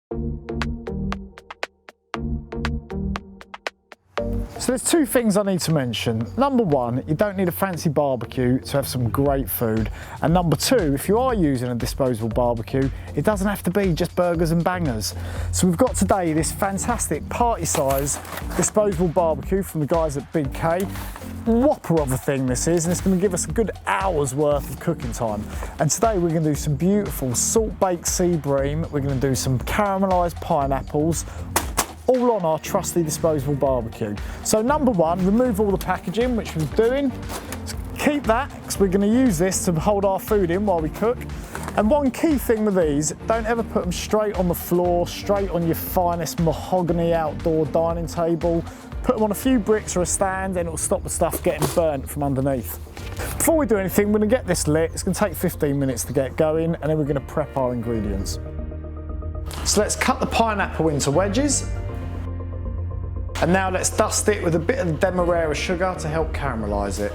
So there's two things I need to mention. Number one, you don't need a fancy barbecue to have some great food. And number two, if you are using a disposable barbecue, it doesn't have to be just burgers and bangers. So we've got today this fantastic party size disposable barbecue from the guys at Big K. Whopper of a thing this is, and it's going to give us a good hour's worth of cooking time. And today we're going to do some beautiful salt-baked sea bream. We're going to do some caramelised pineapples, all on our trusty disposable barbecue. So number one, remove all the packaging, which we're doing. Keep that, because we're going to use this to hold our food in while we cook. And one key thing with these, don't ever put them straight on the floor, straight on your finest mahogany outdoor dining table. Put them on a few bricks or a stand, and it'll stop the stuff getting burnt from underneath. Before we do anything, we're going to get this lit. It's going to take 15 minutes to get going, and then we're going to prep our ingredients. So let's cut the pineapple into wedges. And now let's dust it with a bit of demerara sugar to help caramelise it.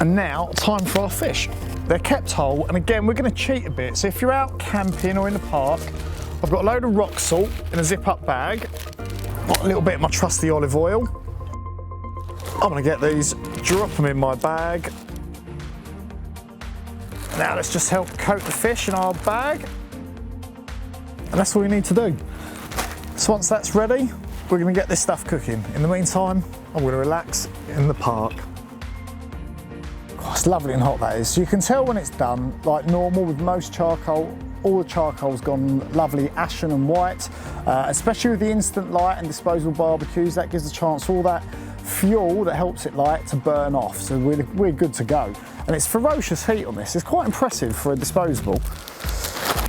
And now, time for our fish. They're kept whole, and again, we're going to cheat a bit. So if you're out camping or in the park, I've got a load of rock salt in a zip-up bag. Got a little bit of my trusty olive oil. I'm going to get these, drop them in my bag. Now let's just help coat the fish in our bag. And that's all you need to do. So once that's ready, we're going to get this stuff cooking. In the meantime, I'm going to relax in the park. Oh, it's lovely and hot, that is. So you can tell when it's done, like normal with most charcoal, all the charcoal's gone lovely ashen and white, especially with the instant light and disposable barbecues. That gives a chance for all that fuel that helps it light to burn off. So we're good to go. And it's ferocious heat on this. It's quite impressive for a disposable.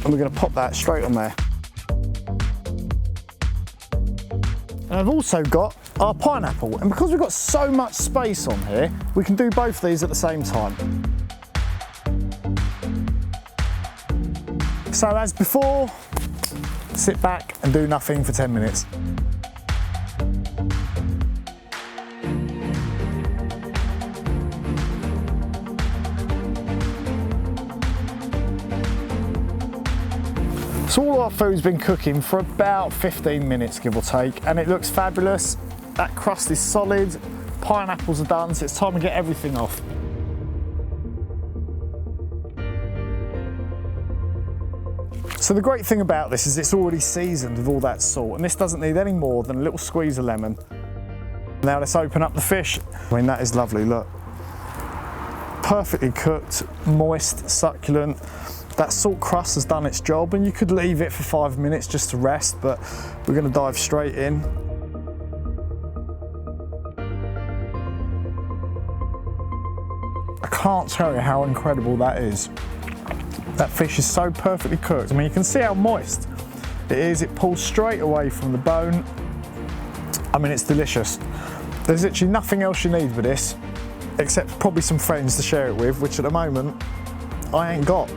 And we're going to pop that straight on there. And I've also got our pineapple, and because we've got so much space on here, we can do both these at the same time. So as before, sit back and do nothing for 10 minutes. So all our food's been cooking for about 15 minutes, give or take, and it looks fabulous. That crust is solid, pineapples are done, so it's time to get everything off. So the great thing about this is it's already seasoned with all that salt, and this doesn't need any more than a little squeeze of lemon. Now let's open up the fish. I mean, that is lovely, look. Perfectly cooked, moist, succulent. That salt crust has done its job, and you could leave it for 5 minutes just to rest, but we're going to dive straight in. I can't tell you how incredible that is. That fish is so perfectly cooked. I mean, you can see how moist it is. It pulls straight away from the bone. I mean, it's delicious. There's literally nothing else you need with this, except probably some friends to share it with, which at the moment, I ain't got.